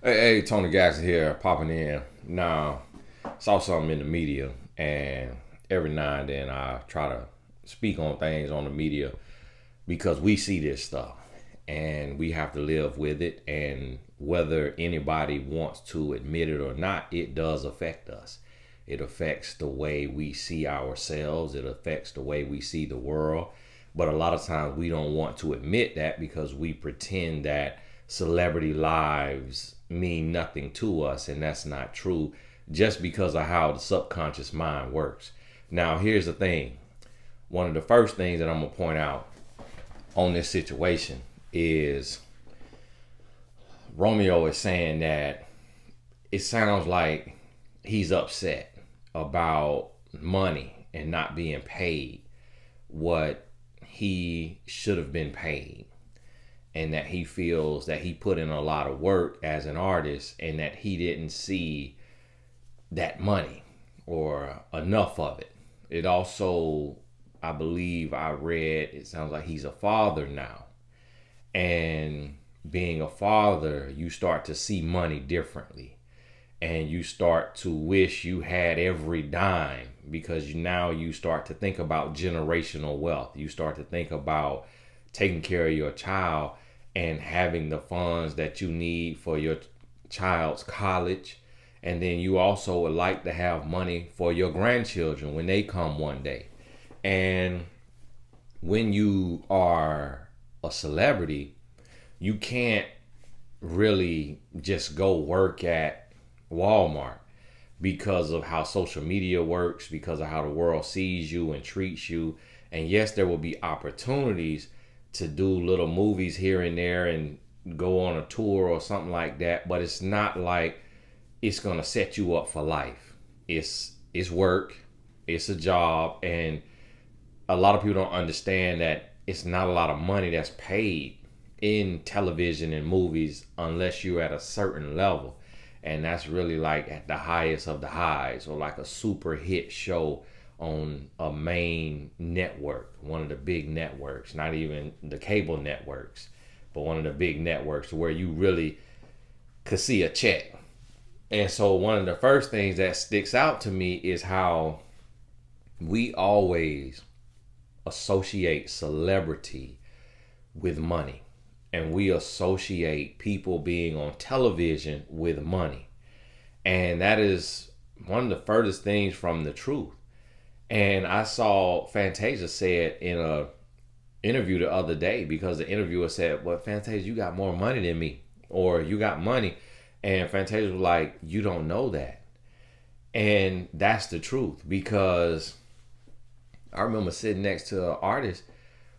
Hey, Tony Jackson here, popping in. Now, saw something in the media, and every now and then I try to speak on things on the media because we see this stuff and we have to live with it. And whether anybody wants to admit it or not, it does affect us. It affects the way we see ourselves, it affects the way we see the world. But a lot of times we don't want to admit that because we pretend that celebrity lives mean nothing to us, and that's not true just because of how the subconscious mind works. Now, here's the thing. One of the first things that I'm going to point out on this situation is Romeo is saying that it sounds like he's upset about money and not being paid what he should have been paid, and that he feels that he put in a lot of work as an artist and that he didn't see that money or enough of it. It also, I believe I read, it sounds like he's a father now. And being a father, you start to see money differently. And you start to wish you had every dime because now you start to think about generational wealth. You start to think about taking care of your child and having the funds that you need for your child's college. And then you also would like to have money for your grandchildren when they come one day. And when you are a celebrity, you can't really just go work at Walmart because of how social media works, because of how the world sees you and treats you. And yes, there will be opportunities to do little movies here and there and go on a tour or something like that, but it's not like it's gonna set you up for life. It's work, it's a job, and a lot of people don't understand that it's not a lot of money that's paid in television and movies unless you're at a certain level. And that's really like at the highest of the highs, or like a super hit show on a main network, one of the big networks, not even the cable networks, but one of the big networks where you really could see a check. And so one of the first things that sticks out to me is how we always associate celebrity with money. And we associate people being on television with money. And that is one of the furthest things from the truth. And I saw Fantasia say it in a interview the other day because the interviewer said, "Well, Fantasia, you got more money than me, or you got money." And Fantasia was like, "You don't know that." And that's the truth, because I remember sitting next to an artist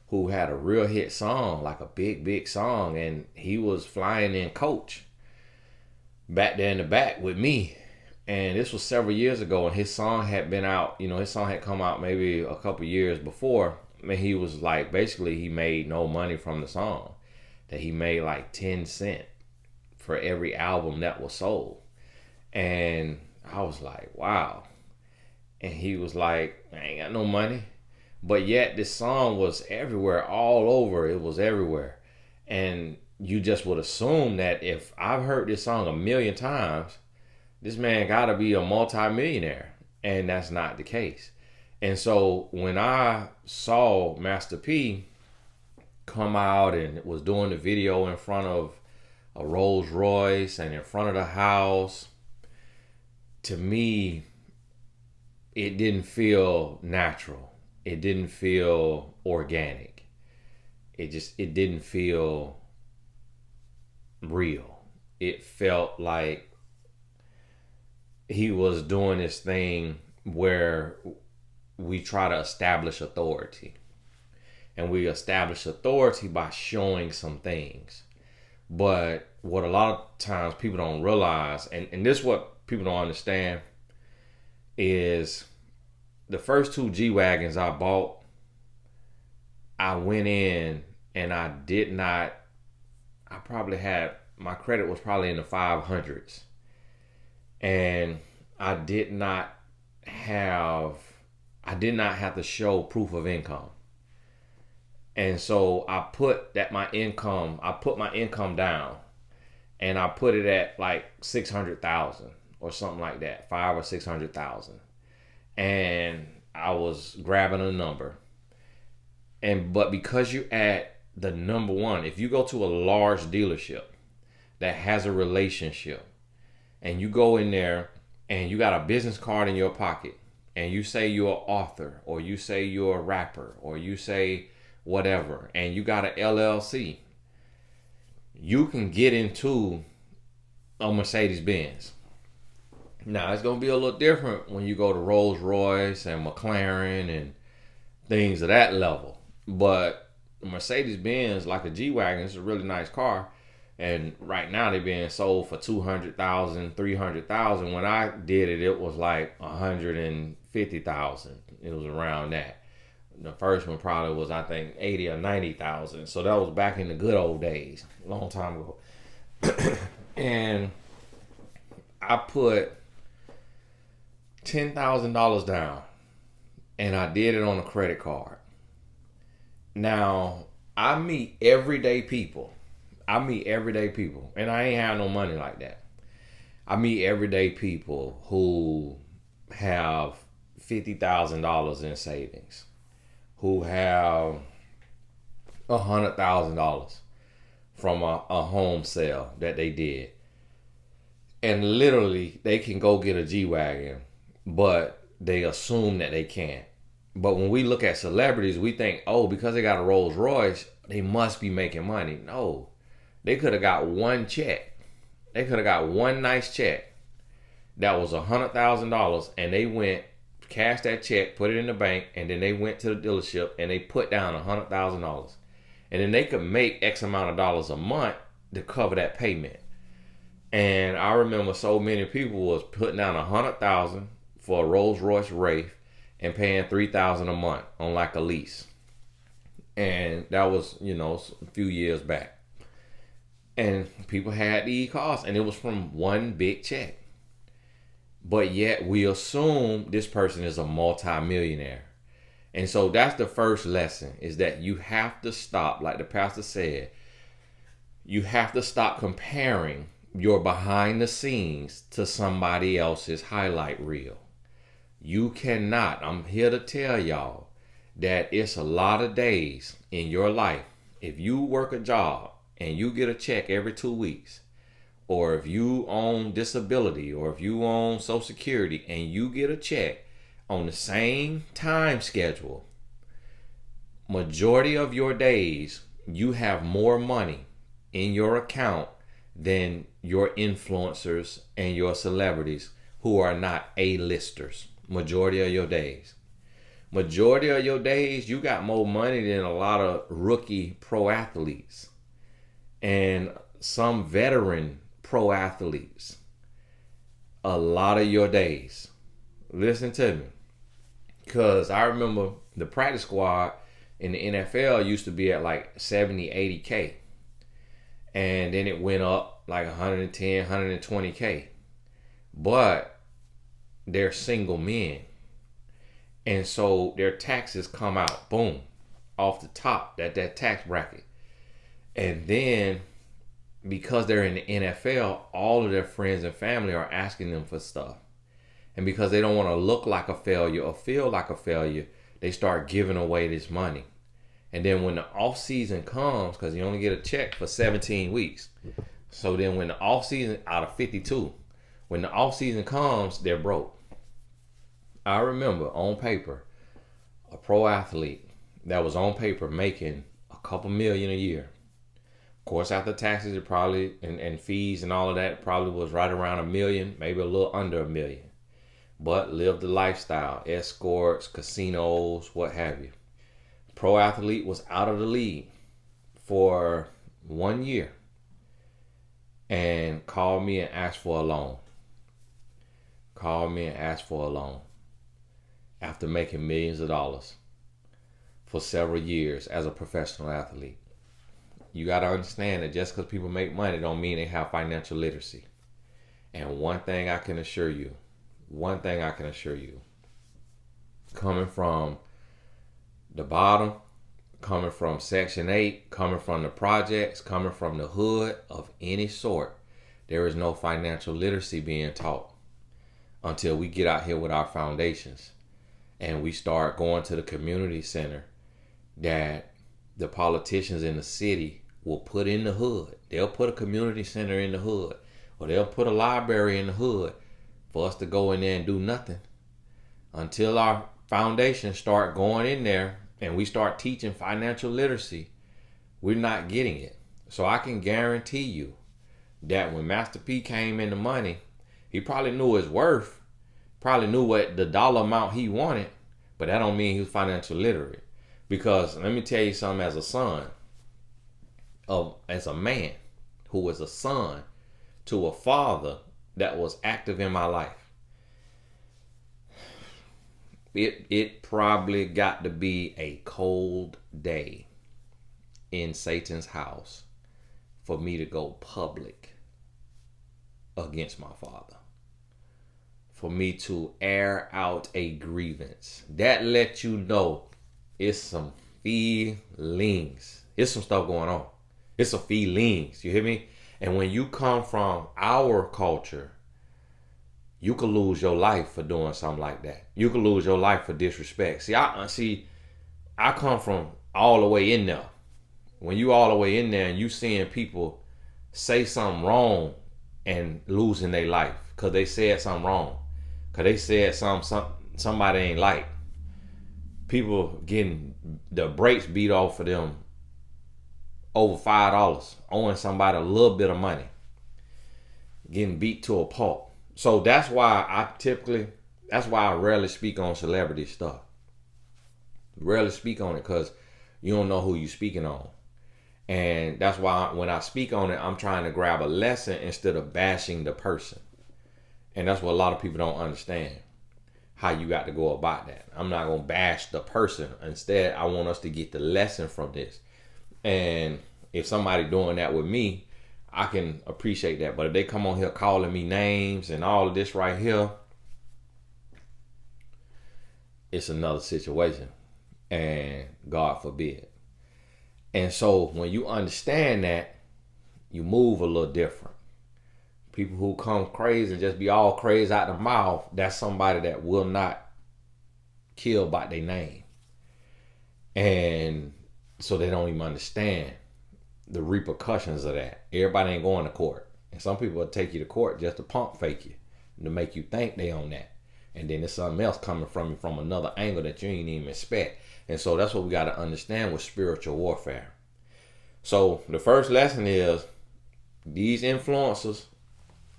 who had a real hit song, like a big, big song, and he was flying in coach back there in the back with me. And this was several years ago, and his song had been out, his song had come out maybe a couple years before. And he was like, basically, he made no money from the song, that he made like 10 cents for every album that was sold. And I was like, wow. And he was like, "I ain't got no money." But yet this song was everywhere, all over. It was everywhere. And you just would assume that if I've heard this song a million times, this man gotta be a multimillionaire. And that's not the case. And so when I saw Master P come out and was doing the video in front of a Rolls Royce and in front of the house, to me, it didn't feel natural. It didn't feel organic. It didn't feel real. It felt like he was doing this thing where we try to establish authority. And we establish authority by showing some things. But what a lot of times people don't realize, and this is what people don't understand, is the first two G Wagons I bought, I went in and I did not, I probably had, my credit was probably in the 500s. And I did not have, I did not have to show proof of income. And so I put my income down, and I put it at like 600,000 or something like that, 5 or 600,000. And I was grabbing a number. But because you at the number one, if you go to a large dealership that has a relationship and you go in there and you got a business card in your pocket and you say you're an author or you say you're a rapper or you say whatever and you got an LLC, you can get into a Mercedes Benz. Now it's gonna be a little different when you go to Rolls Royce and McLaren and things of that level. But Mercedes Benz, like a G Wagon, is a really nice car. And right now they're being sold for 200,000, 300,000. When I did it, it was like 150,000. It was around that. The first one probably was, I think, 80 or 90,000. So that was back in the good old days, a long time ago. And I put $10,000 down, and I did it on a credit card. Now I meet everyday people. And I ain't have no money like that. I meet everyday people who have $50,000 in savings, who have $100,000 from a home sale that they did, and literally they can go get a G-Wagon, but they assume that they can't. But when we look at celebrities, we think, oh, because they got a Rolls Royce, they must be making money. No. They could have got one check. They could have got one nice check that was $100,000, and they went, cashed that check, put it in the bank, and then they went to the dealership and they put down $100,000. And then they could make X amount of dollars a month to cover that payment. And I remember so many people was putting down $100,000 for a Rolls Royce Wraith and paying $3,000 a month on like a lease. And that was, a few years back. And people had these cars, and it was from one big check. But yet we assume this person is a multimillionaire. And so that's the first lesson, is that you have to stop, like the pastor said, you have to stop comparing your behind the scenes to somebody else's highlight reel. You cannot. I'm here to tell y'all that it's a lot of days in your life. If you work a job and you get a check every 2 weeks, or if you own disability, or if you own Social Security and you get a check on the same time schedule, majority of your days you have more money in your account than your influencers and your celebrities who are not A-listers. Majority of your days. Majority of your days, you got more money than a lot of rookie pro athletes and some veteran pro athletes. A lot of your days. Listen to me. Because I remember the practice squad in the NFL used to be at like 70, 80K. And then it went up like 110, 120K. But they're single men. And so their taxes come out, boom, off the top, that tax bracket. And then because they're in the NFL, all of their friends and family are asking them for stuff. And because they don't want to look like a failure or feel like a failure, they start giving away this money. And then when the off season comes, because you only get a check for 17 weeks. So then when the off season, out of 52, when the off season comes, they're broke. I remember on paper, a pro athlete that was on paper making a couple million a year. Of course, after taxes, it probably, and fees and all of that, probably was right around $1 million, maybe a little under $1 million. But lived the lifestyle, escorts, casinos, what have you. Pro athlete was out of the league for 1 year and called me and asked for a loan. After making millions of dollars for several years as a professional athlete. You got to understand that just because people make money don't mean they have financial literacy. And one thing I can assure you, coming from the bottom, coming from Section 8, coming from the projects, coming from the hood of any sort, There is no financial literacy being taught until we get out here with our foundations and we start going to the community center that the politicians in the city will put in the hood. They'll put a community center in the hood, or they'll put a library in the hood for us to go in there and do nothing until our foundations start going in there and we start teaching financial literacy. We're not getting it. So I can guarantee you that when Master P came into money, he probably knew his worth, probably knew what the dollar amount he wanted, but that don't mean he was financial literate. Because let me tell you something, as a son, as a man who was a son to a father that was active in my life, it probably got to be a cold day in Satan's house for me to go public against my father, for me to air out a grievance. That lets you know it's some feelings. It's some stuff going on. It's some feelings. You hear me? And when you come from our culture, you could lose your life for doing something like that. You could lose your life for disrespect. I come from all the way in there. When you all the way in there and you seeing people say something wrong and losing their life because they said something wrong, because they said somebody ain't like. People getting the brakes beat off of them over $5, owing somebody a little bit of money, getting beat to a pulp. So that's why I rarely speak on celebrity stuff. Rarely speak on it because you don't know who you're speaking on. And that's why when I speak on it, I'm trying to grab a lesson instead of bashing the person. And that's what a lot of people don't understand, how you got to go about that. I'm not going to bash the person. Instead, I want us to get the lesson from this. And if somebody doing that with me, I can appreciate that. But if they come on here calling me names and all of this right here, it's another situation. And God forbid. And so when you understand that, you move a little different. People who come crazy and just be all crazy out the mouth, that's somebody that will not kill by their name. And so they don't even understand the repercussions of that. Everybody ain't going to court. And some people will take you to court just to pump fake you, to make you think they own that. And then there's something else coming from you from another angle that you ain't even expect. And so that's what we got to understand with spiritual warfare. So the first lesson is these influencers,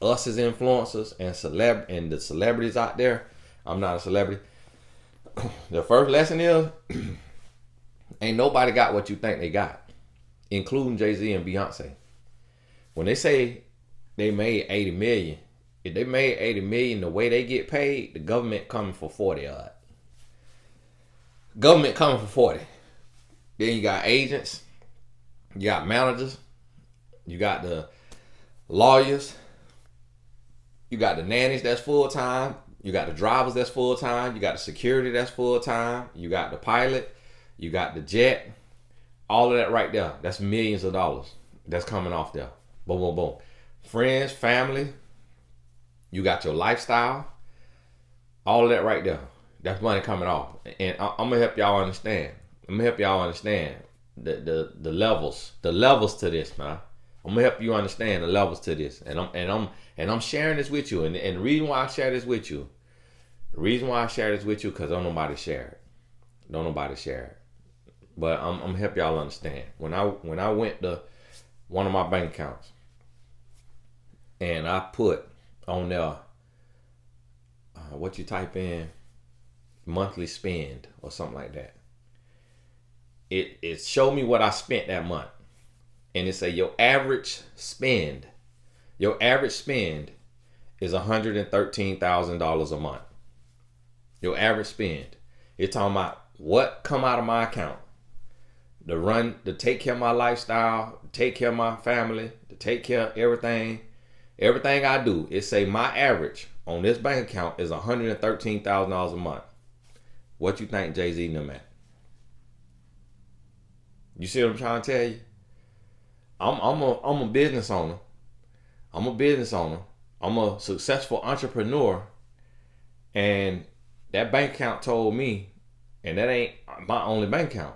us as influencers and the celebrities out there. I'm not a celebrity. The first lesson is ain't nobody got what you think they got, including Jay-Z and Beyonce. When they say they made 80 million, if they made 80 million the way they get paid, the government coming for 40 odd. Government coming for 40. Then you got agents, you got managers, you got the lawyers, you got the nannies that's full time, you got the drivers that's full time, you got the security that's full time, you got the pilot, you got the jet, all of that right there. That's millions of dollars that's coming off there. Boom, boom, boom. Friends, family, you got your lifestyle, all of that right there. That's money coming off. And I'm going to help y'all understand. The levels to this, man. I'm gonna help you understand the levels to this, and I'm sharing this with you. And the reason why I share this with you, because don't nobody share it. But I'm gonna help y'all understand. When I went to one of my bank accounts, and I put on there what you type in, monthly spend or something like that. It showed me what I spent that month. And it say your average spend is $113,000 a month. Your average spend. It's talking about what come out of my account to take care of my lifestyle, to take care of my family, to take care of everything I do. It say my average on this bank account is $113,000 a month. What you think Jay-Z and them at? You see what I'm trying to tell you? I'm a business owner. I'm a business owner. I'm a successful entrepreneur. And that bank account told me, and that ain't my only bank account.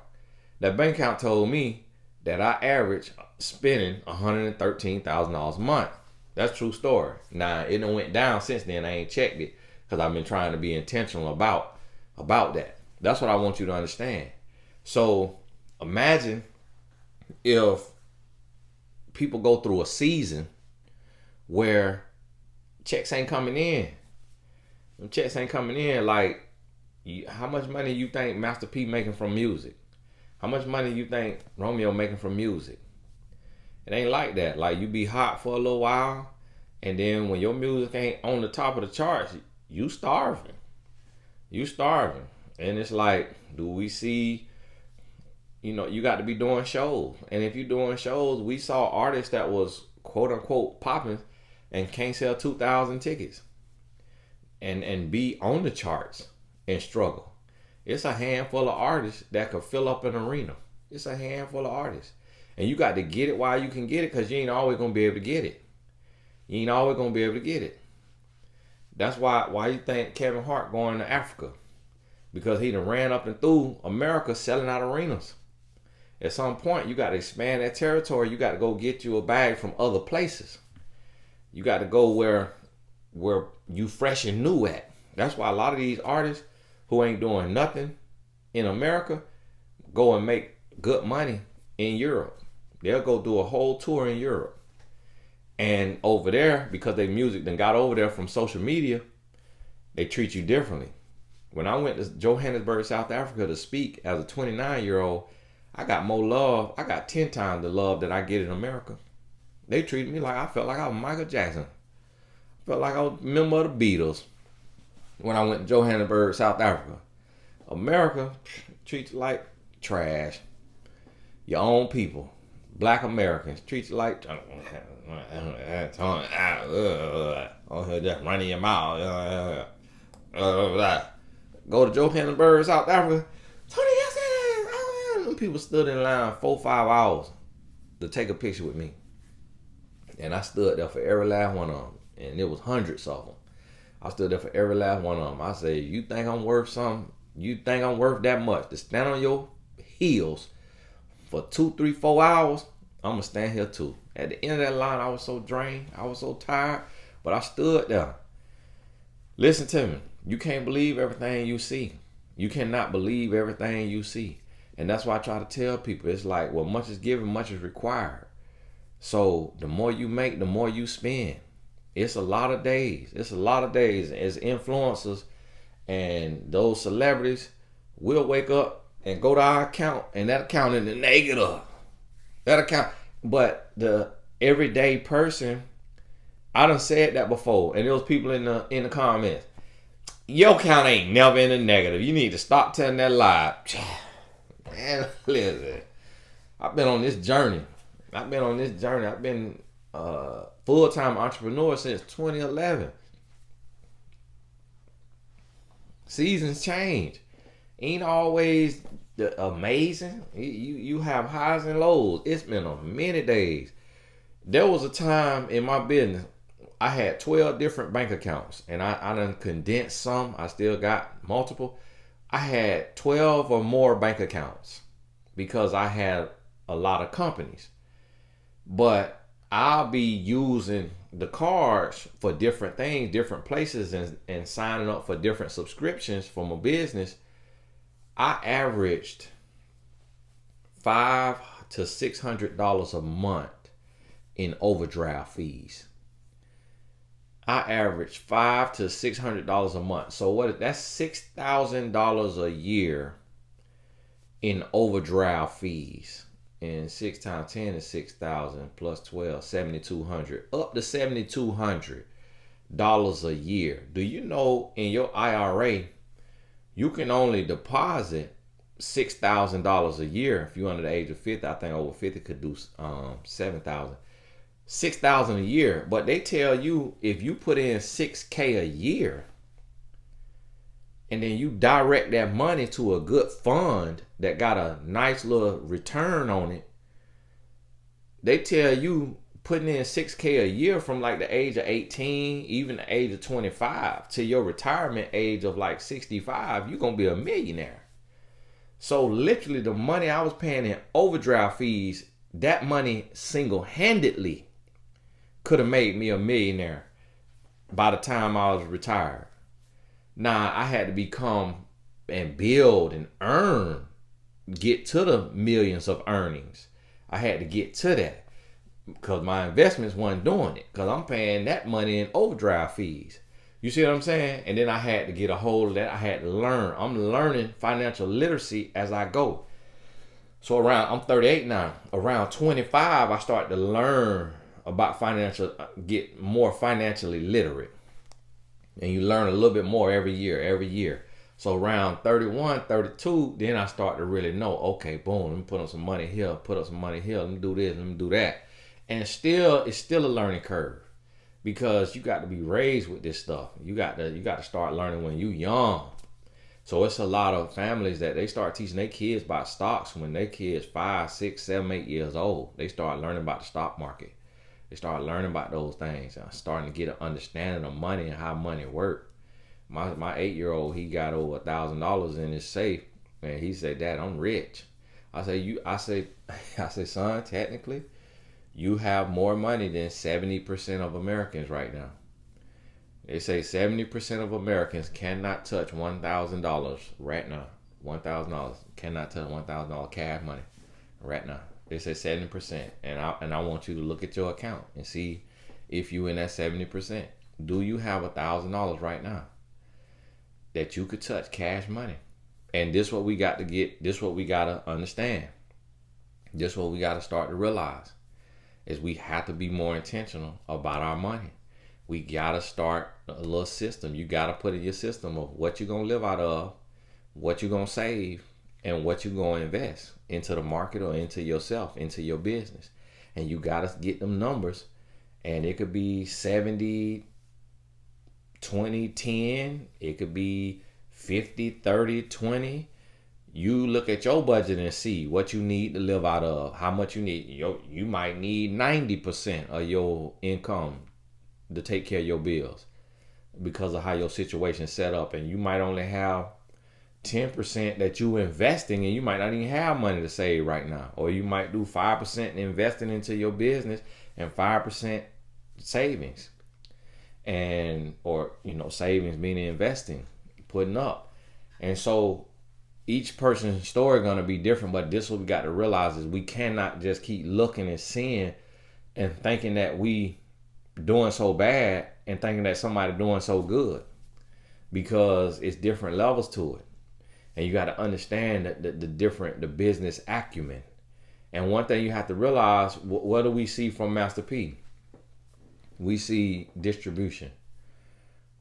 That bank account told me that I average spending $113,000 a month. That's a true story. Now, it done went down since then. I ain't checked it because I've been trying to be intentional about that. That's what I want you to understand. So imagine if people go through a season where checks ain't coming in. Them checks ain't coming in. Like, how much money you think Master P making from music? How much money you think Romeo making from music? It ain't like that. Like, you be hot for a little while, and then when your music ain't on the top of the charts, you starving. You starving. And it's like, do we see, you got to be doing shows. And if you're doing shows, we saw artists that was quote unquote popping and can't sell 2,000 tickets and be on the charts and struggle. It's a handful of artists that could fill up an arena. It's a handful of artists. And you got to get it while you can get it, because you ain't always going to be able to get it. You ain't always going to be able to get it. That's why you think Kevin Hart going to Africa. Because he done ran up and through America selling out arenas. At some point, you got to expand that territory. You got to go get you a bag from other places. You got to go where you fresh and new at. That's why a lot of these artists who ain't doing nothing in America go and make good money in Europe. They'll go do a whole tour in Europe. And over there, because their music done got over there from social media, they treat you differently. When I went to Johannesburg, South Africa to speak as a 29-year-old, I got more love. I got 10 times the love that I get in America. They treated me like I felt like I was Michael Jackson. I felt like I was a member of the Beatles when I went to Johannesburg, South Africa. America treats you like trash. Your own people, black Americans, treat you like just running your mouth. Go to Johannesburg, South Africa. Tony, people stood in line 4-5 hours to take a picture with me. And I stood there for every last one of them. And there was hundreds of them. I stood there for every last one of them. I said, you think I'm worth something? You think I'm worth that much? To stand on your heels for 2, 3, 4 hours? I'm going to stand here too. At the end of that line, I was so drained. I was so tired. But I stood there. Listen to me. You can't believe everything you see. You cannot believe everything you see. And that's why I try to tell people. It's like, well, much is given, much is required. So the more you make, the more you spend. It's a lot of days. It's a lot of days as influencers and those celebrities. We'll wake up and go to our account, and that account in the negative. That account. But the everyday person, I done said that before, and there was people in the comments. Your account ain't never in the negative. You need to stop telling that lie. Man, listen. I've been on this journey. I've been full-time entrepreneur since 2011. Seasons change. Ain't always amazing. You have highs and lows. It's been a many days. There was a time in my business, I had 12 different bank accounts, and I done condensed some. I still got multiple. I had 12 or more bank accounts because I had a lot of companies. But I'll be using the cards for different things, different places, and signing up for different subscriptions for my business. I averaged $500 to $600 a month in overdraft fees. I averaged $500 to $600 a month. So what? That's $6,000 a year in overdraft fees. And 6 times 10 is 6,000 plus 12, $7,200. Up to $7,200 a year. Do you know in your IRA, you can only deposit $6,000 a year if you're under the age of 50. I think over 50 could do $7,000. $6,000 a year, but they tell you if you put in $6,000 a year and then you direct that money to a good fund that got a nice little return on it, they tell you putting in 6K a year from like the age of 18, even the age of 25 to your retirement age of like 65, you're going to be a millionaire. So literally the money I was paying in overdraft fees, that money single-handedly could have made me a millionaire by the time I was retired. Now I had to become and build and earn, get to the millions of earnings. I had to get to that because my investments wasn't doing it, because I'm paying that money in overdraft fees. You see what I'm saying? And then I had to get a hold of that. I had to learn. I'm learning financial literacy as I go. So I'm 38 now. Around 25, I started to learn about get more financially literate. And you learn a little bit more every year. So around 31, 32, then I start to really know, okay, boom, let me put up some money here, let me do this, let me do that. And it's still a learning curve, because you got to be raised with this stuff. You got to start learning when you young. So it's a lot of families that they start teaching their kids about stocks when their kids 5, 6, 7, 8 years old. They start learning about the stock market. They start learning about those things and starting to get an understanding of money and how money works. My 8-year-old, he got over $1,000 in his safe, and he said, "Dad, I'm rich." I say, son, technically, you have more money than 70% of Americans right now. They say 70% of Americans cannot touch $1,000 right now. $1,000 cannot touch $1,000 cash money right now. They say 70%, and I want you to look at your account and see if you in that 70%. Do you have $1,000 right now that you could touch cash money? And this what we got to get. This what we got to understand. This what we got to start to realize is we have to be more intentional about our money. We got to start a little system. You got to put in your system of what you're going to live out of, what you're going to save, and what you're going to invest into the market or into yourself, into your business. And you got to get them numbers. And it could be 70, 20, 10. It could be 50, 30, 20. You look at your budget and see what you need to live out of, how much you need. You might need 90% of your income to take care of your bills because of how your situation is set up. And you might only have 10% that you investing, and you might not even have money to save right now. Or you might do 5% investing into your business and 5% savings. Or savings meaning investing, putting up. And so each person's story going to be different, but this what we got to realize is we cannot just keep looking and seeing and thinking that we doing so bad and thinking that somebody doing so good, because it's different levels to it. And you got to understand that the business acumen. And one thing you have to realize, what do we see from Master P? We see distribution.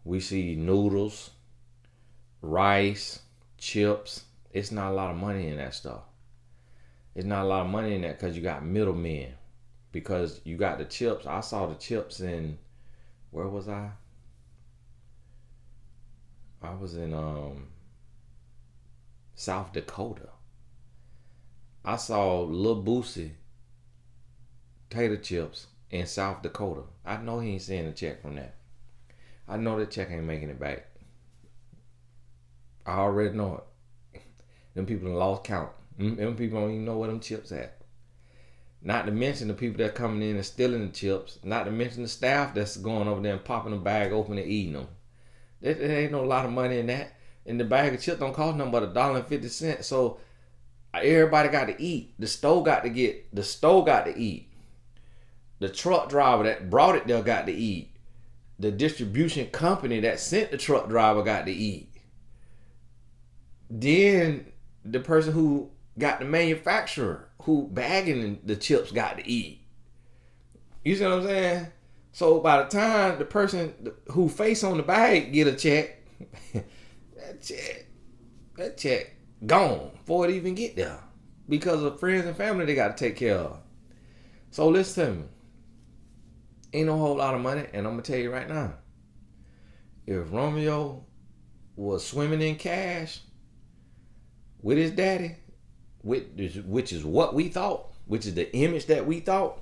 We see noodles, rice, chips. It's not a lot of money in that stuff. It's not a lot of money in that because you got middlemen. Because you got the chips. I saw the chips in, where was I? I was in South Dakota. I saw Lil Boosie tater chips in South Dakota. I know he ain't seeing a check from that. I know that check ain't making it back. I already know it. Them people done lost count. Them people don't even know where them chips at. Not to mention the people that coming in and stealing the chips. Not to mention the staff that's going over there and popping the bag open and eating them. There ain't no lot of money in that. And the bag of chips don't cost nothing but $1.50. So everybody got to eat. The store got to eat. The truck driver that brought it there got to eat. The distribution company that sent the truck driver got to eat. Then the person who got the manufacturer who bagging the chips got to eat. You see what I'm saying? So by the time the person who face on the bag get a check, that check gone before it even get there, because of friends and family they got to take care of. So listen to me. Ain't no whole lot of money, and I'm gonna tell you right now, if Romeo was swimming in cash with his daddy, which is what we thought, which is the image that we thought,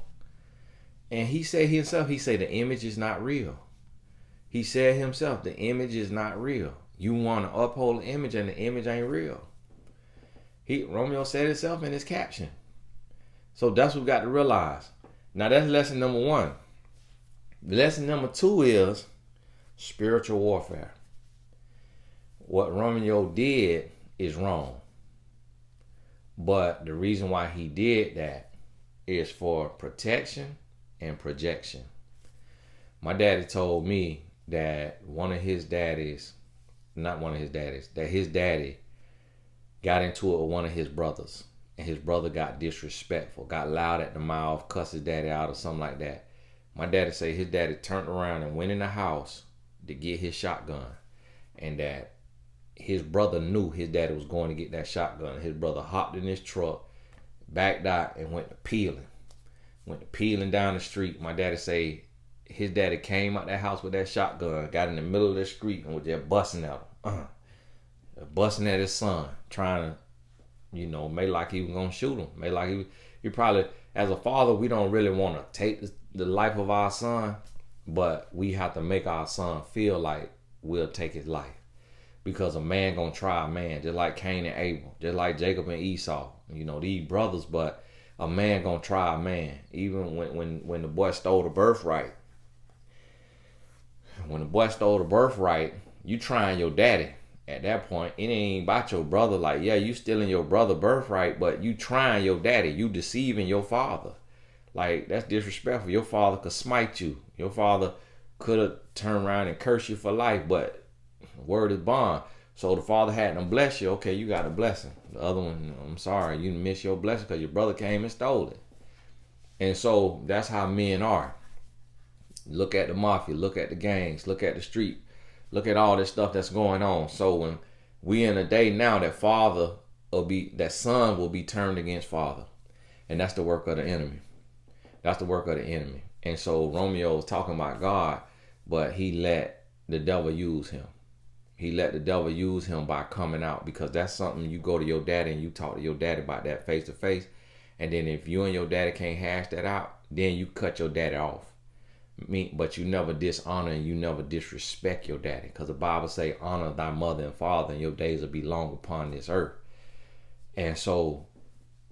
And he said himself, he said the image is not real. He said himself, the image is not real. You want to uphold the image and the image ain't real. Romeo said himself in his caption. So that's what we got to realize. Now that's lesson number 1. Lesson number 2 is spiritual warfare. What Romeo did is wrong. But the reason why he did that is for protection and projection. My daddy told me that that his daddy got into it with one of his brothers. And his brother got disrespectful, got loud at the mouth, cussed his daddy out or something like that. My daddy said his daddy turned around and went in the house to get his shotgun. And that his brother knew his daddy was going to get that shotgun. His brother hopped in his truck, backed out, and went to peeling. Down the street. My daddy say his daddy came out that house with that shotgun, got in the middle of the street, and was just busting at him. Busting at his son, trying to, made like he was going to shoot him. Made like he probably, as a father, we don't really want to take the life of our son, but we have to make our son feel like we'll take his life. Because a man gonna try a man, just like Cain and Abel, just like Jacob and Esau. These brothers, but a man gonna try a man. Even when the boy stole the birthright. When the boy stole the birthright, you trying your daddy. At that point, it ain't about your brother. Like, yeah, you stealing your brother birthright, but you trying your daddy. You deceiving your father. Like, that's disrespectful. Your father could smite you. Your father could have turned around and cursed you for life, but word is bond. So the father had them bless you. Okay, you got a blessing. The other one, I'm sorry, you missed your blessing because your brother came and stole it. And so that's how men are. Look at the mafia, look at the gangs, look at the street, look at all this stuff that's going on. So when we in a day now that son will be turned against father. And that's the work of the enemy. That's the work of the enemy. And so Romeo is talking about God, but he let the devil use him. He let the devil use him by coming out, because that's something you go to your daddy and you talk to your daddy about that face to face. And then if you and your daddy can't hash that out, then you cut your daddy off. But you never dishonor and you never disrespect your daddy, because the Bible say honor thy mother and father and your days will be long upon this earth. And so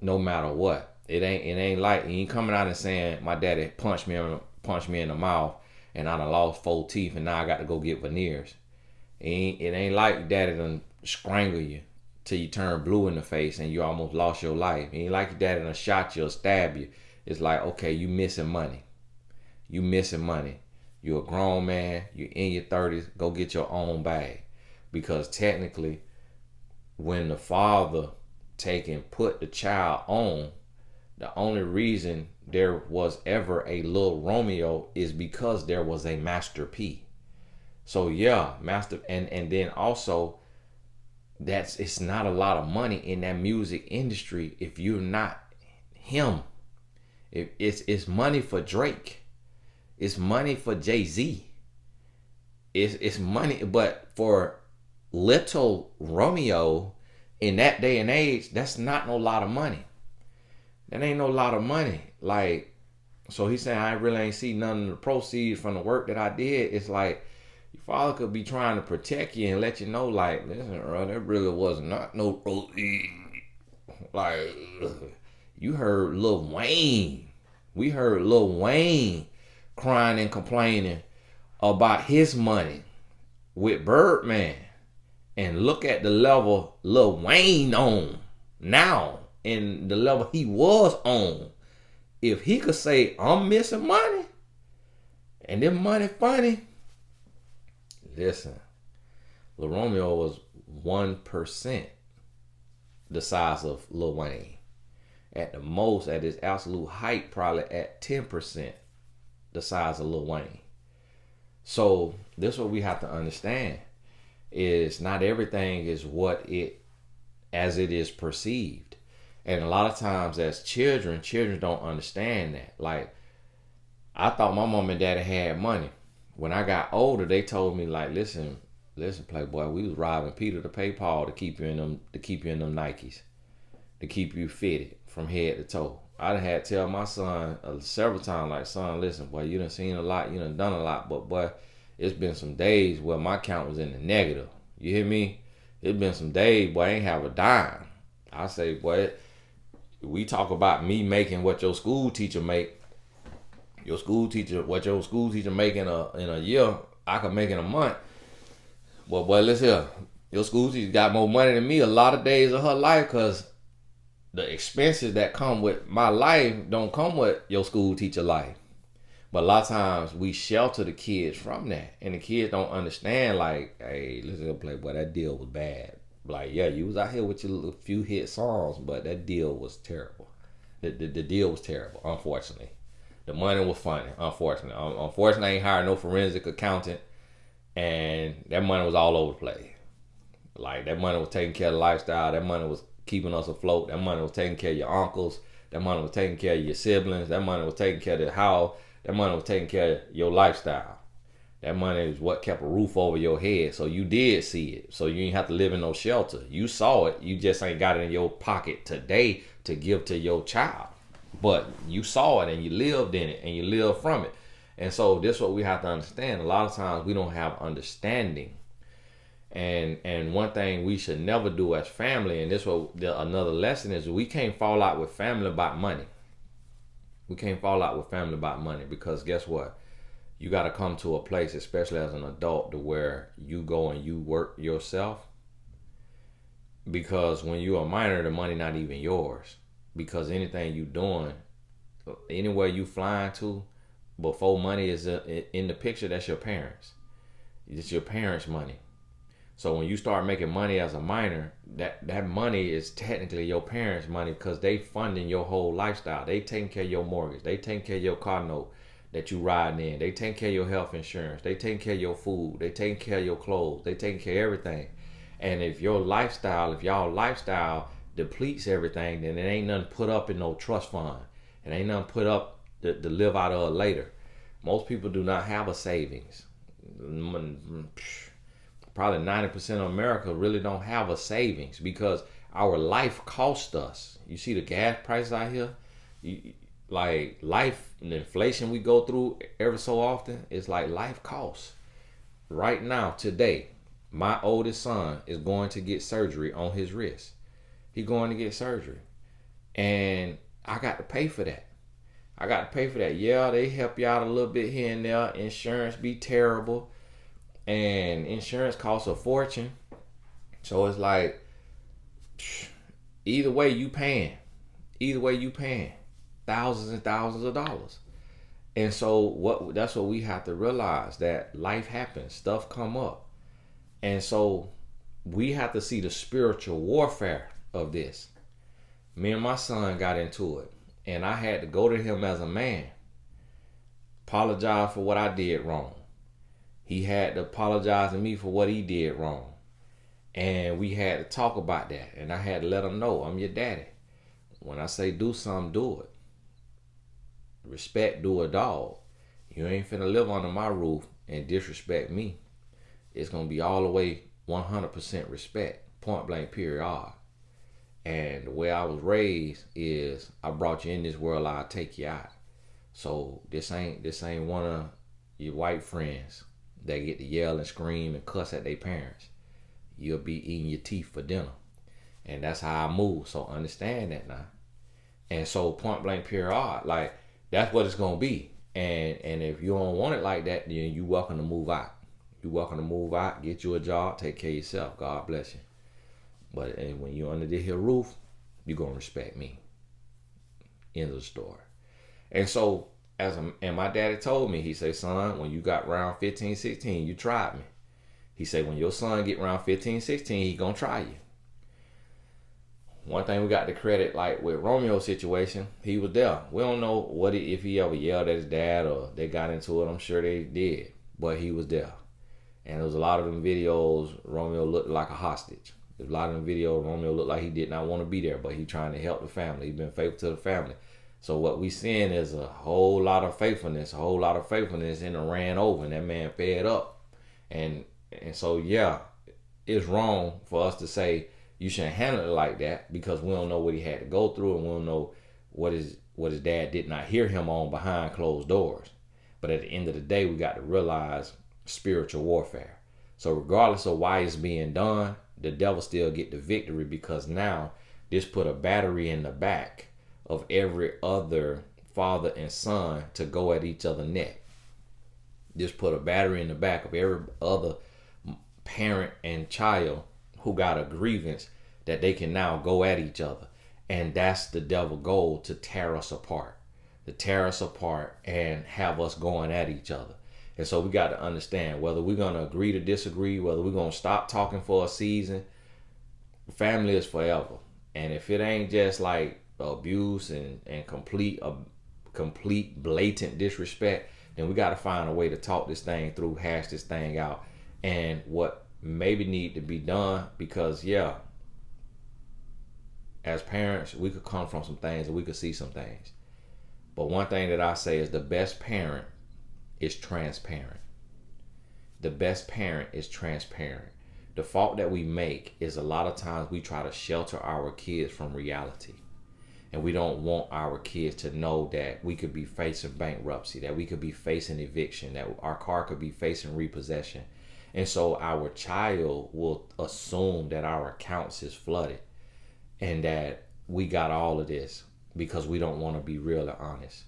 no matter what, it ain't like he ain't coming out and saying my daddy punched me in the mouth and I done lost 4 teeth and now I got to go get veneers. It ain't like daddy done strangle you till you turn blue in the face and you almost lost your life. It ain't like your daddy done shot you or stab you. It's like, okay, you missing money. You missing money. You're a grown man. You're in your 30s. Go get your own bag. Because technically, when the father put the child on, the only reason there was ever a little Romeo is because there was a Master P. So yeah, Master, and then also it's not a lot of money in that music industry if you're not him. It's money for Drake. It's money for Jay-Z. It's money, but for little Romeo in that day and age, that's not no lot of money. That ain't no lot of money. Like, so he's saying I really ain't see none of the proceeds from the work that I did. It's like your father could be trying to protect you and let you know, like, listen, bro, that really was not no proceeds. Like, you heard Lil Wayne. We heard Lil Wayne crying and complaining about his money with Birdman. And look at the level Lil Wayne on now and the level he was on. If he could say, I'm missing money and this money funny, listen, Lil Romeo was 1% the size of Lil Wayne. At the most, at his absolute height, probably at 10% the size of Lil Wayne. So this is what we have to understand, is not everything is as it is perceived. And a lot of times as children don't understand that. Like, I thought my mom and daddy had money. When I got older, they told me, like, listen, Playboy, we was robbing Peter to pay Paul to keep you in them Nikes. to keep you fitted from head to toe. I done had to tell my son several times, like, son, listen, boy, you done seen a lot, you done done a lot, but boy, it's been some days where my count was in the negative. You hear me? It's been some days, boy, I ain't have a dime. I say, boy, we talk about me making what your school teacher make. What your school teacher make in a year, I could make in a month. Well, boy, let's hear. Your school teacher got more money than me a lot of days of her life, because the expenses that come with my life don't come with your school teacher life. But a lot of times we shelter the kids from that, and the kids don't understand, like, hey, let's go play, boy, that deal was bad. Like, yeah, you was out here with your few hit songs, but that deal was terrible. The deal was terrible, unfortunately. The money was funny, unfortunately. Unfortunately, I ain't hired no forensic accountant, and that money was all over the place. Like, that money was taking care of the lifestyle. That money was keeping us afloat. That money was taking care of your uncles. That money was taking care of your siblings. That money was taking care of the house. That money was taking care of your lifestyle. That money is what kept a roof over your head. So you did see it. So you ain't have to live in no shelter. You saw it. You just ain't got it in your pocket today to give to your child. But you saw it and you lived in it and you lived from it. And so this is what we have to understand. A lot of times we don't have understanding. And one thing we should never do as family, and this what another lesson is, we can't fall out with family about money. We can't fall out with family about money, because guess what? You got to come to a place, especially as an adult, to where you go and you work yourself. Because when you're a minor, the money not even yours. Because anything you doing, anywhere you flying to, before money is in the picture, that's your parents. It's your parents' money. So when you start making money as a minor, that money is technically your parents' money, because they funding your whole lifestyle. They taking care of your mortgage. They taking care of your car note that you riding in. They taking care of your health insurance. They taking care of your food. They taking care of your clothes. They taking care of everything. And if y'all lifestyle depletes everything, then it ain't nothing put up in no trust fund. It ain't nothing put up to live out of later. Most people do not have a savings. Probably 90% of America really don't have a savings, because our life cost us. You see the gas prices out here? Like life and the inflation we go through every so often, it's like life costs. Right now, today, my oldest son is going to get surgery on his wrist. He's going to get surgery. And I got to pay for that. Yeah, they help you out a little bit here and there. Insurance be terrible. And insurance costs a fortune. So it's like, either way you paying. Thousands and thousands of dollars. And so that's what we have to realize, that life happens, stuff come up. And so we have to see the spiritual warfare of this. Me and my son got into it, and I had to go to him as a man, apologize for what I did wrong. He had to apologize to me for what he did wrong. And we had to talk about that. And I had to let him know, I'm your daddy. When I say do something, do it. Respect, do a dog. You ain't finna live under my roof and disrespect me. It's gonna be all the way 100% respect. Point blank, period. And the way I was raised is, I brought you in this world, I'll take you out. So this ain't one of your white friends that get to yell and scream and cuss at their parents. You'll be eating your teeth for dinner. And that's how I move. So understand that now. And so point blank, period, like, that's what it's gonna be. And if you don't want it like that, then you welcome to move out. You welcome to move out, get you a job, take care of yourself. God bless you. But when you're under this here roof, you're gonna respect me. End of the story. And so and my daddy told me, he said, son, when you got around 15, 16, you tried me. He said, when your son get around 15, 16, he gonna try you. One thing we got to credit, like with Romeo's situation, he was there. We don't know if he ever yelled at his dad or they got into it. I'm sure they did, but he was there. And there was a lot of them videos, Romeo looked like a hostage. There's a lot of them videos, Romeo looked like he did not want to be there, but he trying to help the family. He's been faithful to the family. So what we seeing is a whole lot of faithfulness, and it ran over, and that man fed up. And so, yeah, it's wrong for us to say You shouldn't handle it like that, because we don't know what he had to go through, and we don't know what his dad did not hear him on behind closed doors. But at the end of the day, we got to realize spiritual warfare. So regardless of why it's being done, the devil still get the victory, because now this put a battery in the back of every other father and son to go at each other neck. This put a battery in the back of every other parent and child who got a grievance, that they can now go at each other. And that's the devil's goal, to tear us apart. To tear us apart and have us going at each other. And so we got to understand, whether we're going to agree to disagree, whether we're going to stop talking for a season, family is forever. And if it ain't just like abuse and complete blatant disrespect, then we got to find a way to talk this thing through, hash this thing out, and what maybe need to be done. Because as parents, we could come from some things and we could see some things. But one thing that I say is, the best parent is transparent. The best parent is transparent. The fault that we make is, a lot of times we try to shelter our kids from reality. And we don't want our kids to know that we could be facing bankruptcy, that we could be facing eviction, that our car could be facing repossession. And so our child will assume that our accounts is flooded and that we got all of this, because we don't want to be real and honest.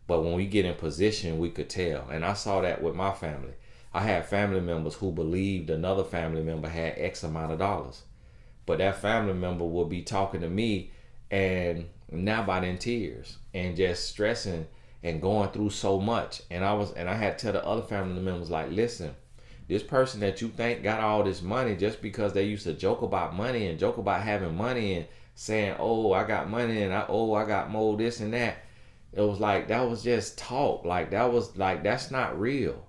But when we get in position, we could tell. And I saw that with my family. I had family members who believed another family member had X amount of dollars. But that family member would be talking to me and now about in tears and just stressing and going through so much. And I had to tell the other family members, like, listen, this person that you think got all this money just because they used to joke about money and joke about having money and saying, oh, I got money and I got more this and that. It was like, that was just talk. Like, that's not real.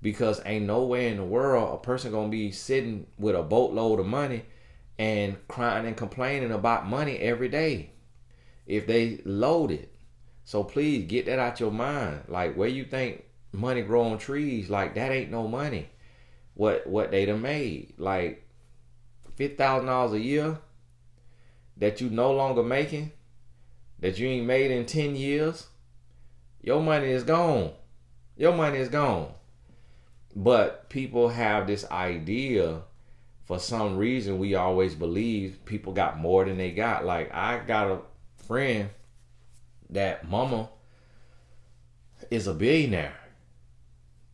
Because ain't no way in the world a person gonna be sitting with a boatload of money and crying and complaining about money every day if they loaded. So please get that out your mind. Like, where you think money grow on trees, like, that ain't no money. What they done made, like $50,000 a year that you no longer making, that you ain't made in 10 years, your money is gone. Your money is gone. But people have this idea, for some reason, we always believe people got more than they got. Like, I got a friend that mama is a billionaire.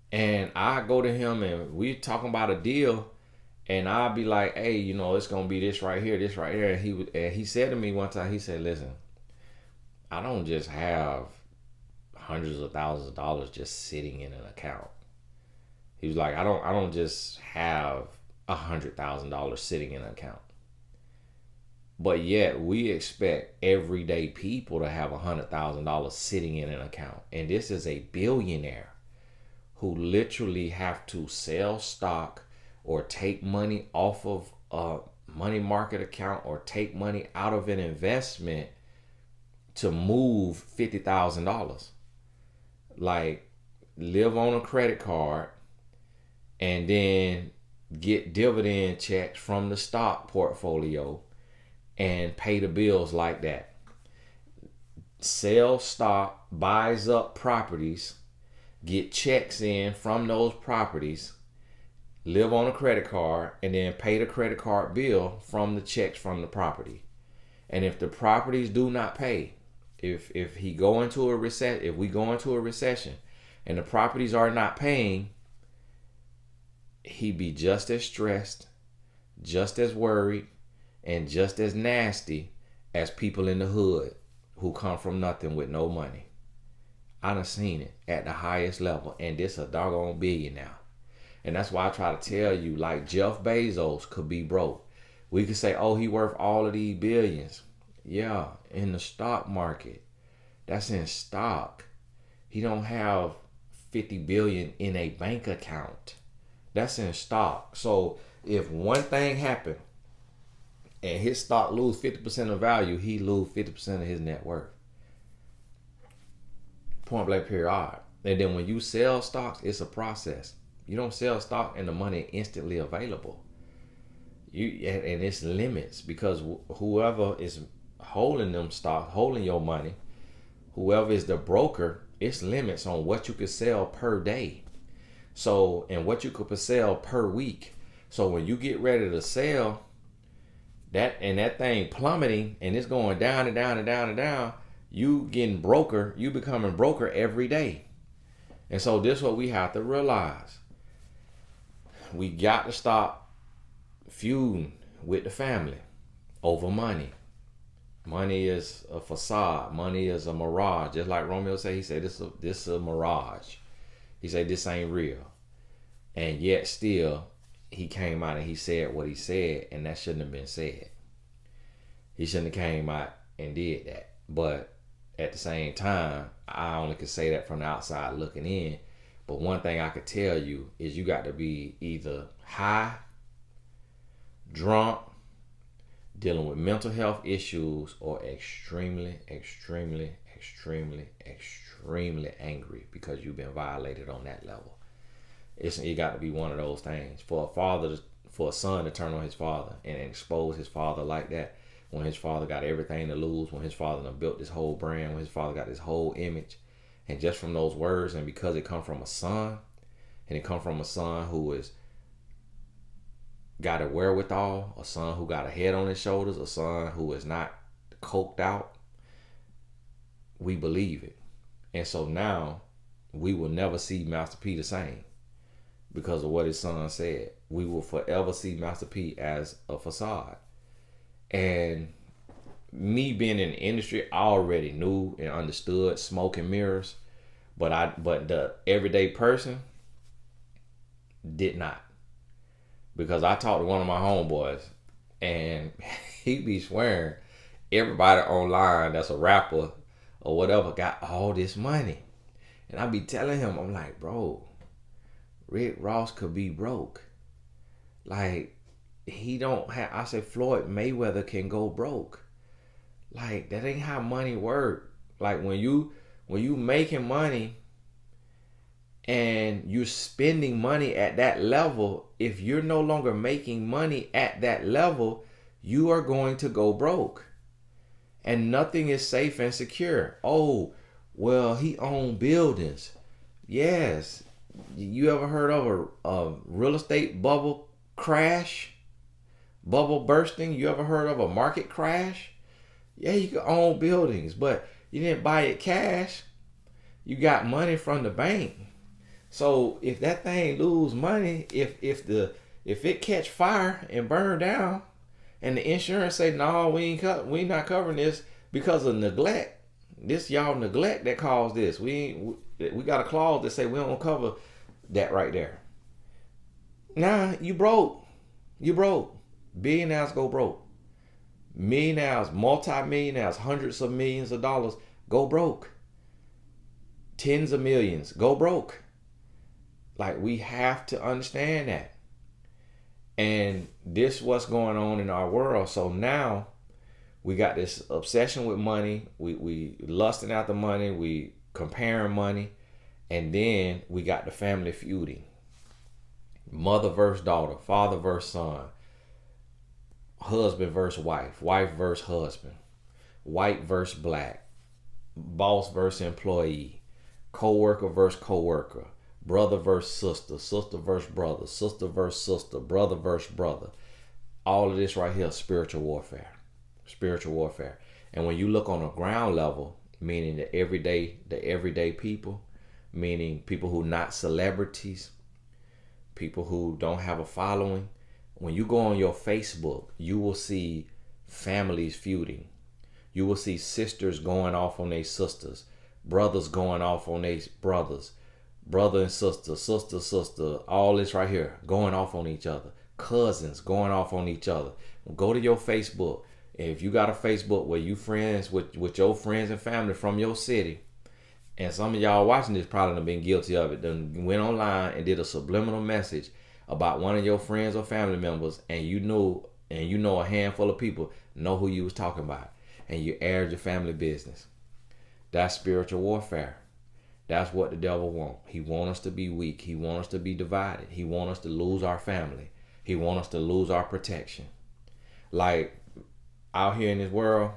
And I go to him and we talking about a deal, and I'll be like, hey, it's gonna be this right here, this right here. And he said to me one time, he said, listen, I don't just have hundreds of thousands of dollars just sitting in an account. He was like, I don't just have $100,000 sitting in an account. But yet we expect everyday people to have $100,000 sitting in an account. And this is a billionaire who literally have to sell stock or take money off of a money market account or take money out of an investment to move $50,000. Like, live on a credit card and then get dividend checks from the stock portfolio and pay the bills like that. Sell stock, buys up properties, get checks in from those properties, live on a credit card, and then pay the credit card bill from the checks from the property. And if the properties do not pay, if we go into a recession and the properties are not paying, he be just as stressed, just as worried, and just as nasty as people in the hood who come from nothing with no money. I done seen it at the highest level, and this a doggone billionaire. And that's why I try to tell you, like, Jeff Bezos could be broke. We could say, oh, he worth all of these billions. Yeah, in the stock market. That's in stock. He don't have 50 billion in a bank account. That's in stock. So if one thing happened and his stock lose 50% of value, he lose 50% of his net worth. Point blank period. And then when you sell stocks, it's a process. You don't sell stock and the money instantly available. And it's limits, because whoever is holding them stock, holding your money, whoever is the broker, it's limits on what you could sell per day. So, and what you could sell per week. So when you get ready to sell that thing plummeting and it's going down and down and down and down, you becoming broker every day. And so this is what we have to realize. We got to stop feuding with the family over money. Money is a facade. Money is a mirage. Just like Romeo said, he said, this is a mirage. He said, this ain't real. And yet still, he came out and he said what he said, and that shouldn't have been said. He shouldn't have came out and did that. But at the same time, I only could say that from the outside looking in. But one thing I could tell you is you got to be either high, drunk, dealing with mental health issues, or extremely, extremely, extremely, extremely angry because you've been violated on that level. It got to be one of those things. For a son to turn on his father and expose his father like that, when his father got everything to lose, when his father done built this whole brand, when his father got this whole image, and just from those words, and because it come from a son, and it come from a son who is got a wherewithal, a son who got a head on his shoulders, a son who is not coked out, we believe it. And so now we will never see Master P the same because of what his son said. We will forever see Master P as a facade. And me being in the industry, I already knew and understood smoke and mirrors, but the everyday person did not. Because I talked to one of my homeboys, and he be swearing everybody online that's a rapper or whatever got all this money. And I be telling him, I'm like, bro, Rick Ross could be broke. Like, he don't have, I said, Floyd Mayweather can go broke. Like, that ain't how money work. Like, when you making money and you're spending money at that level, if you're no longer making money at that level, you are going to go broke. And nothing is safe and secure. Oh, well, he owned buildings. Yes. You ever heard of a real estate bubble crash? Bubble bursting? You ever heard of a market crash? Yeah, you can own buildings, but you didn't buy it cash. You got money from the bank. So if that thing lose money, if it catch fire and burn down, and the insurance say, no, we not covering this because of neglect. This y'all neglect that caused this. We got a clause that say we don't cover that right there. Nah, you broke. You broke. Billionaires go broke. Millionaires, multi-millionaires, hundreds of millions of dollars go broke. Tens of millions go broke. Like, we have to understand that. And this what's going on in our world. So now we got this obsession with money. We lusting out the money. We comparing money. And then we got the family feuding. Mother versus daughter. Father versus son. Husband versus wife. Wife versus husband. White versus black. Boss versus employee. Co-worker versus co-worker. Brother versus sister. Sister versus brother. Sister versus sister. Brother versus brother. All of this right here is spiritual warfare. Spiritual warfare. And when you look on a ground level, meaning the everyday people, meaning people who not celebrities, people who don't have a following, when you go on your Facebook, you will see families feuding. You will see sisters going off on their sisters, brothers going off on their brothers, brother and sister, sister, all this right here, going off on each other, cousins going off on each other. Go to your Facebook. If you got a Facebook where you friends with your friends and family from your city, and some of y'all watching this probably have been guilty of it, then went online and did a subliminal message about one of your friends or family members, and you know a handful of people know who you was talking about, and you aired your family business. That's spiritual warfare. That's what the devil wants. He wants us to be weak. He wants us to be divided. He wants us to lose our family. He wants us to lose our protection. Like out here in this world,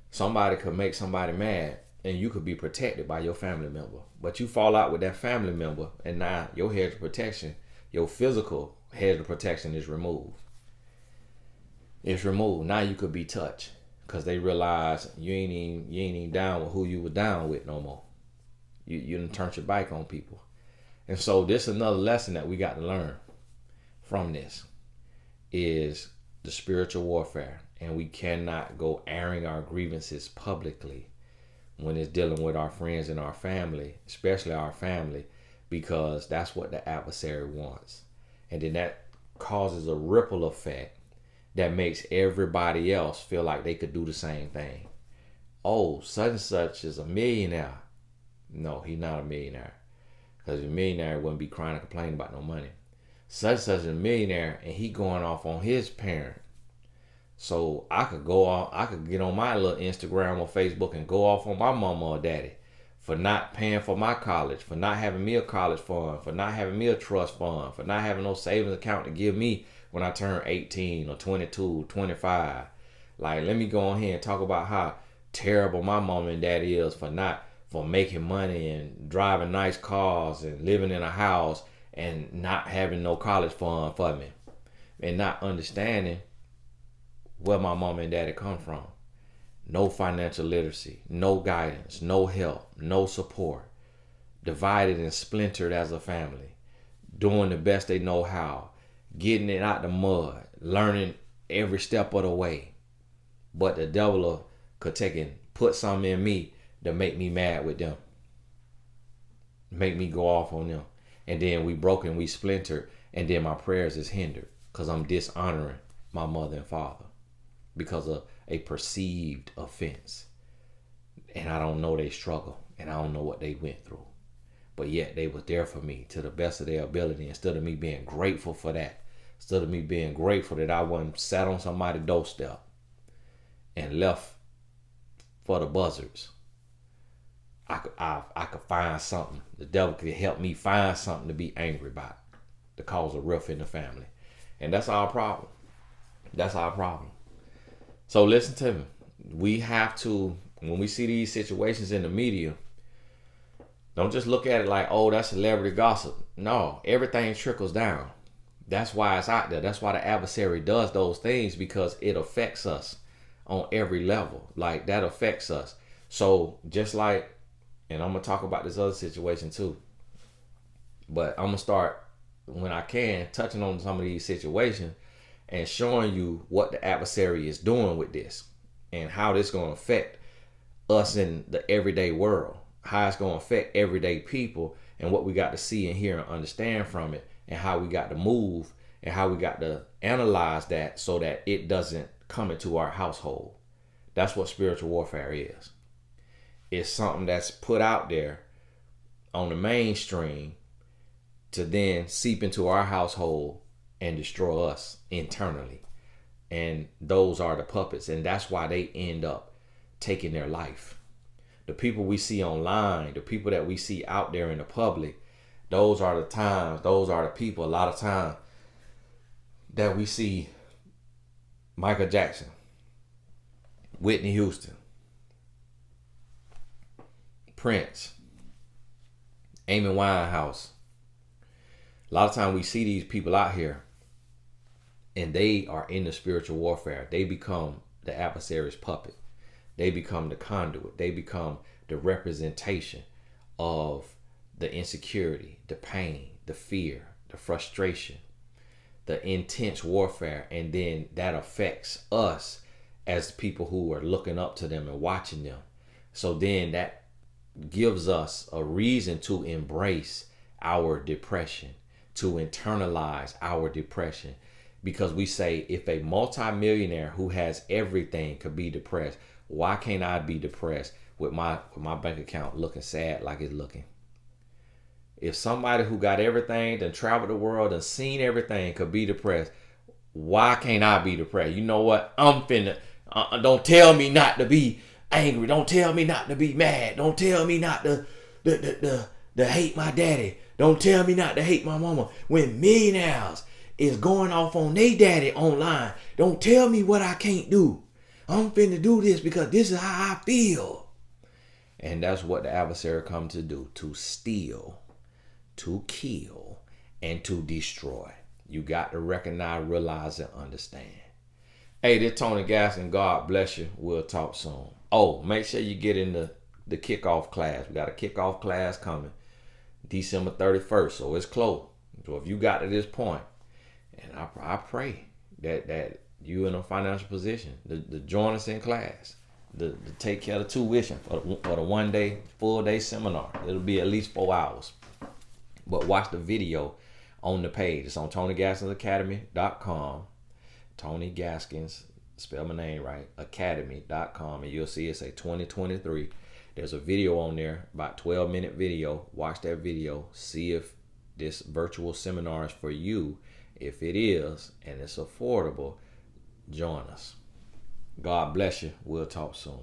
somebody could make somebody mad and you could be protected by your family member. But you fall out with that family member and now your hedge of protection, your physical hedge of protection is removed. It's removed. Now you could be touched because they realize you ain't even down with who you were down with no more. You done turned your back on people. And so this is another lesson that we got to learn from this is the spiritual warfare. And we cannot go airing our grievances publicly when it's dealing with our friends and our family, especially our family, because that's what the adversary wants. And then that causes a ripple effect that makes everybody else feel like they could do the same thing. Oh, such and such is a millionaire. No, he's not a millionaire. Because a millionaire wouldn't be crying and complaining about no money. Such and such is a millionaire and he going off on his parent. So I could get on my little Instagram or Facebook and go off on my mama or daddy for not paying for my college, for not having me a college fund, for not having me a trust fund, for not having no savings account to give me when I turn 18 or 22, 25. Like, let me go on here and talk about how terrible my mom and daddy is for making money and driving nice cars and living in a house and not having no college fund for me and not understanding where my mom and daddy come from. No financial literacy, no guidance, no help, no support. Divided and splintered as a family. Doing the best they know how. Getting it out the mud. Learning every step of the way. But the devil could take and put something in me to make me mad with them. Make me go off on them. And then we broken, we splintered. And then my prayers is hindered. Because I'm dishonoring my mother and father. Because of a perceived offense. And I don't know they struggle. And I don't know what they went through. But yet they was there for me to the best of their ability. Instead of me being grateful for that. Instead of me being grateful that I wasn't sat on somebody's doorstep. And left for the buzzards. I could find something. The devil could help me find something to be angry about. To cause a rift in the family. And that's our problem. That's our problem. So listen to me. We have to, when we see these situations in the media, don't just look at it like, oh, that's celebrity gossip. No, everything trickles down. That's why it's out there. That's why the adversary does those things, because it affects us on every level. Like, that affects us. So just like, and I'm going to talk about this other situation too. But I'm going to start, when I can, touching on some of these situations and showing you what the adversary is doing with this and how this is going to affect us in the everyday world, how it's going to affect everyday people and what we got to see and hear and understand from it, and how we got to move and how we got to analyze that so that it doesn't come into our household. That's what spiritual warfare is. It's something that's put out there on the mainstream to then seep into our household and destroy us internally. And those are the puppets. And that's why they end up taking their life. The people we see online, the people that we see out there in the public, those are the times, those are the people a lot of times that we see Michael Jackson, Whitney Houston, Prince, Amy Winehouse. A lot of times we see these people out here and they are in the spiritual warfare. They become the adversary's puppet. They become the conduit. They become the representation of the insecurity, the pain, the fear, the frustration, the intense warfare. And then that affects us as people who are looking up to them and watching them. So then that gives us a reason to embrace our depression, to internalize our depression. Because we say, if a multimillionaire who has everything could be depressed, why can't I be depressed with my bank account looking sad like it's looking? If somebody who got everything, done traveled the world, done seen everything, could be depressed, why can't I be depressed? You know what? I'm finna, don't tell me not to be angry. Don't tell me not to be mad. Don't tell me not to hate my daddy. Don't tell me not to hate my mama when millionaires is going off on they daddy online. Don't tell me what I can't do. I'm finna do this because this is how I feel. And that's what the adversary comes to do, to steal, to kill, and to destroy. You got to recognize, realize, and understand. Hey, this Tony Gaskin. God bless you. We'll talk soon. Oh, make sure you get in the kickoff class. We got a kickoff class coming December 31st, so it's close. So if you got to this point, and I pray that you in a financial position to join us in class, to take care of the tuition for the 1 day, full day seminar. It'll be at least 4 hours. But watch the video on the page. It's on TonyGaskinsAcademy.com. Tony Gaskins, spell my name right, academy.com, and you'll see it say 2023. There's a video on there, about 12-minute video. Watch that video. See if this virtual seminar is for you. If it is, and it's affordable, join us. God bless you. We'll talk soon.